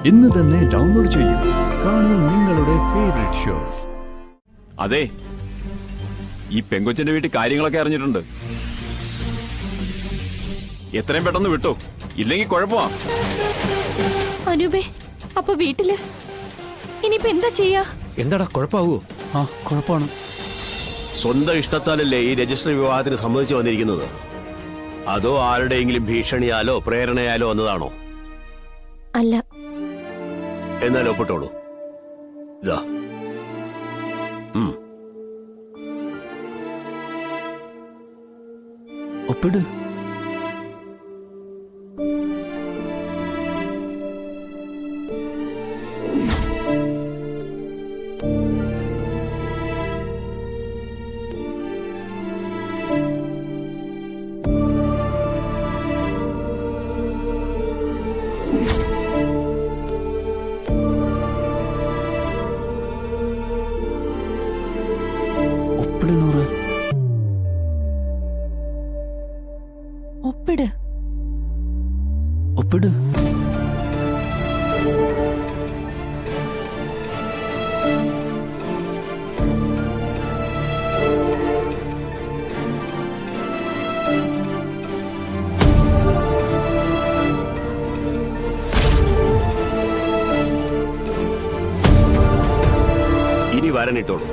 ഇന്ന് തന്നെ ഡൗൺലോഡ് ചെയ്യൂ. കാണൂ നിങ്ങളുടെ ഫേവറേറ്റ് ഷോസ്. അതെ, ഈ പെങ്കൊച്ചിന്റെ വീട്ടിൽ കാര്യങ്ങളൊക്കെ അറിഞ്ഞിട്ടുണ്ട്. എത്രയും പെട്ടെന്ന് വിട്ടോ, ഇല്ലെങ്കിൽ കുഴപ്പമാ. അനൂപേ, അപ്പൊ വീട്ടില് ഇനിയിപ്പോ എന്താ ചെയ്യാ? എന്താടാ, കുഴപ്പമാവോ? ആ, കുഴപ്പമാണ്. സ്വന്തം ഇഷ്ടത്താലല്ലേ ഈ രജിസ്റ്റർ വിവാഹത്തിന് സമ്മതിച്ചു വന്നിരിക്കുന്നത്? അതോ ആരുടെയെങ്കിലും ഭീഷണിയാലോ പ്രേരണയാലോ വന്നതാണോ? അല്ല. എന്നാൽ ഒപ്പിട്ടോളൂ. ഇതാ. ഒപ്പിട്. ഒപ്പിട്. ഒപ്പിട്. ഇനി വരനിട്ടോളൂ.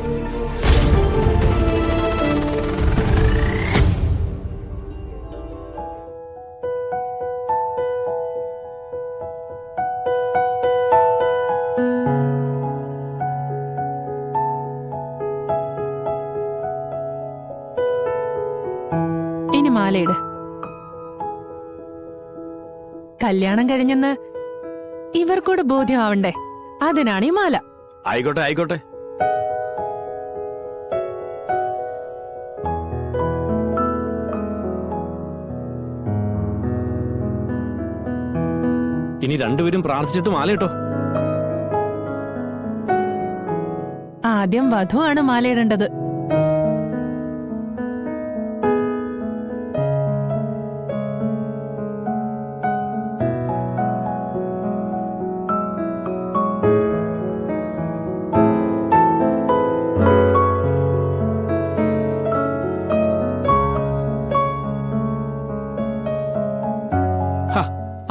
ഇനി മാലയിട്. കല്യാണം കഴിഞ്ഞെന്ന് ഇവർക്കൂടെ ബോധ്യമാവണ്ടേ, അതിനാണ് ഈ മാല. ആയിക്കോട്ടെ ആയിക്കോട്ടെ. ഇനി രണ്ടുപേരും പ്രാർത്ഥിച്ചിട്ട് മാല കേട്ടോ. ആദ്യം വധുവാണ് മാലയിടേണ്ടത്.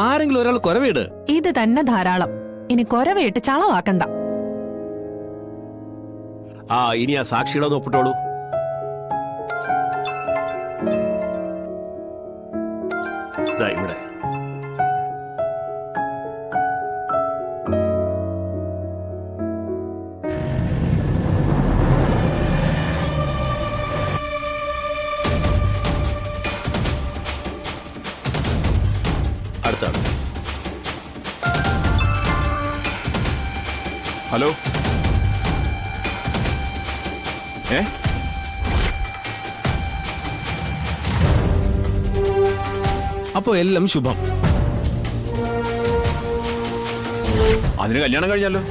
ആരെങ്കിലും ഒരാൾ കുരവിട്. ഇത് തന്നെ ധാരാളം. ഇനി കൊരവയിട്ട് ചളവാക്കണ്ട. ഇനി ആ സാക്ഷികളൊന്ന് ഒപ്പിട്ടോളൂ. ഇവിടെ. അടുത്താണ്. ഹലോ. അപ്പോ എല്ലാം ശുഭം. അതിന് കല്യാണം കഴിഞ്ഞല്ലോ.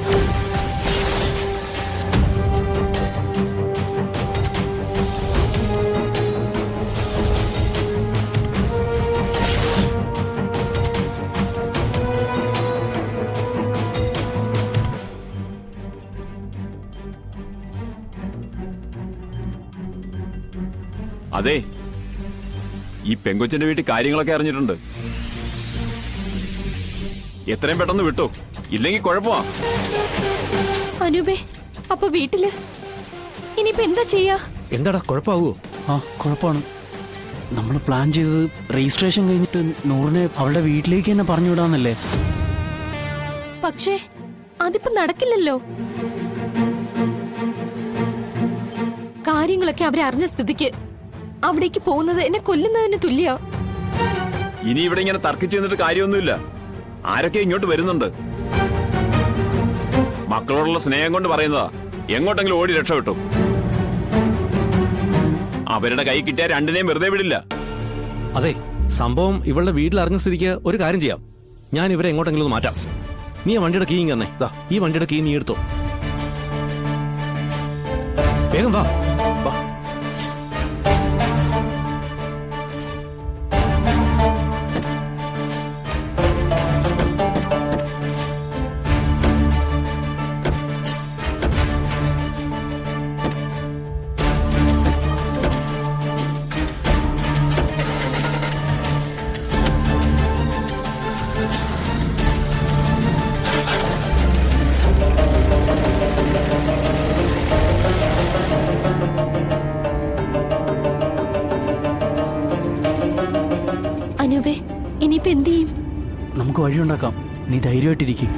അതെ, ഈ പെങ്കൊച്ചിന്റെ വീട്ടിൽ കാര്യങ്ങളൊക്കെ അറിഞ്ഞിട്ടുണ്ട്. എത്രയും പെട്ടെന്ന് വിട്ടോ, ഇല്ലെങ്കിൽ കുഴപ്പമാ. അനൂപേ, അപ്പൊ വീട്ടില് ഇനിയിപ്പോ എന്താ ചെയ്യാ? എന്താടാ, കുഴപ്പമാവോ? ആ, കുഴപ്പമാണ്. നമ്മൾ പ്ലാൻ ചെയ്തത് രജിസ്ട്രേഷൻ കഴിഞ്ഞിട്ട് നൂറിനെ അവളുടെ വീട്ടിലേക്ക് തന്നെ പറഞ്ഞു വിടാന്നല്ലേ. പക്ഷേ അതിപ്പോ നടക്കില്ലല്ലോ. കാര്യങ്ങളൊക്കെ അവരെ അറിഞ്ഞ സ്ഥിതിക്ക് അവിടേക്ക് പോകുന്നത് എന്നെ കൊല്ലുന്നതിന് തുല്യ. ഇനി ഇവിടെ ഇങ്ങനെ തർക്കിച്ചു നിന്നിട്ട് കാര്യമൊന്നുമില്ല. ആരൊക്കെ ഇങ്ങോട്ട് വരുന്നുണ്ട്. മക്കളോടുള്ള സ്നേഹം കൊണ്ട് പറയുന്നതാ. എങ്ങോട്ടെങ്കിലും ഓടി രക്ഷപ്പെട്ടു. അവരുടെ കൈ കിട്ടിയ രണ്ടിനെയും വെറുതെ വിടില്ല. അതെ, സംഭവം ഇവളുടെ വീട്ടിൽ അറിഞ്ഞ സ്ഥിതിക്ക് ഒരു കാര്യം ചെയ്യാം. ഞാൻ ഇവരെ എങ്ങോട്ടെങ്കിലും ഒന്ന് മാറ്റാം. നീ ആ വണ്ടിയുടെ കീ തന്നെ. ഈ വണ്ടിയുടെ കീ നീ എടുത്തോ. വേഗം വാ. വഴിയുണ്ടാക്കാം. നീ ധൈര്യമായിട്ടിരിക്കും.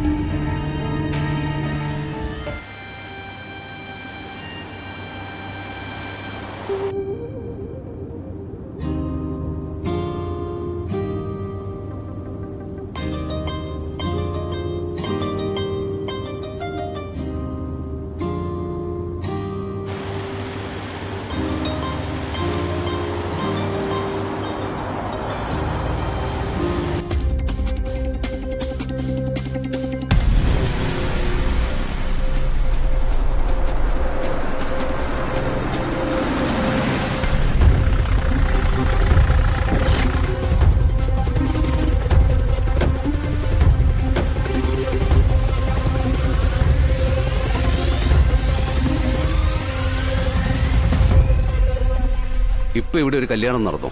ഇപ്പൊ ഇവിടെ ഒരു കല്യാണം നടന്നു.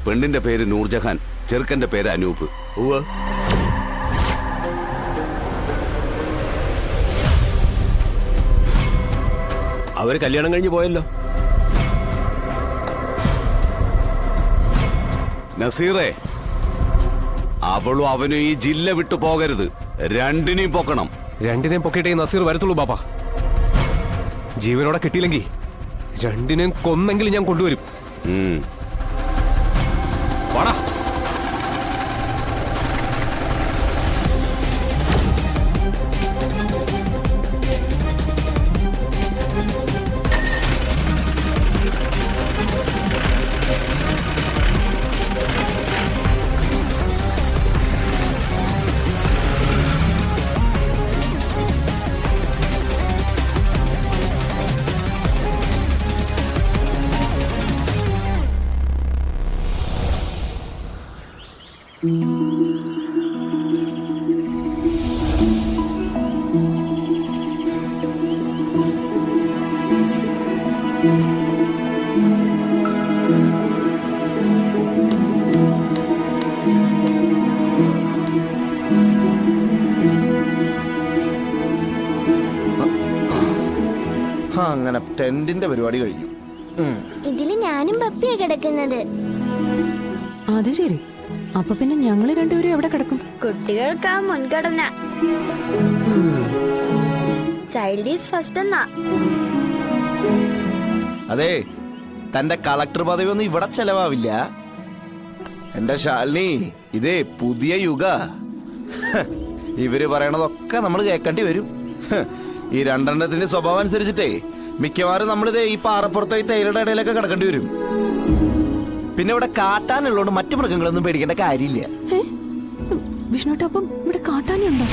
പെണ്ണിന്റെ പേര് നൂർജഹാൻ, ചെറുക്കന്റെ പേര് അനൂപ്. ഉവ്വ്. അവര് കല്യാണം കഴിഞ്ഞ് പോയല്ലോ. നസീറേ, അവളും അവനും ഈ ജില്ല വിട്ടു പോകരുത്. രണ്ടിനെയും പൊക്കണം. രണ്ടിനെയും പൊക്കിയിട്ടേ നസീർ വരത്തുള്ളൂ ബാപ്പ. ജീവനോടെ കിട്ടിയില്ലെങ്കിൽ രണ്ടിനെയും കൊന്നെങ്കിലും ഞാൻ കൊണ്ടുവരും. വാടാ. അങ്ങനെ ടെന്റിന്റെ പരിപാടി കഴിഞ്ഞു. ഇതില് ഞാനും പപ്പിയാ കിടക്കുന്നത്. അത് ശരി. അപ്പൊ പിന്നെ ഞങ്ങള് രണ്ടുപേരും എവിടെ കിടക്കും? കുട്ടികൾക്കാ മുൻഗണന. ചൈൽഡ് ഈസ് ഫസ്റ്റ് എന്നാ. അതെ, തന്റെ കളക്ടർ പദവി ഒന്നും ഇവിടെ ചെലവാവില്ല എന്റെ ശാലിനി. ഇതേ പുതിയ യുഗ. ഇവര് പറയണതൊക്കെ നമ്മൾ കേൾക്കേണ്ടി വരും. ഈ രണ്ടെണ്ണത്തിന്റെ സ്വഭാവം അനുസരിച്ചിട്ടേ മിക്കവാറും നമ്മളിതേ ഈ പാറപ്പുറത്തോ ഈ തേയിലയുടെ ഇടയിലൊക്കെ കിടക്കേണ്ടി വരും. പിന്നെ ഇവിടെ കാട്ടാനുള്ളതുകൊണ്ട് മറ്റു മൃഗങ്ങളൊന്നും പേടിക്കേണ്ട കാര്യമില്ല. വിഷ്ണുട്ട, അപ്പം ഇവിടെ കാട്ടാനുണ്ടോ?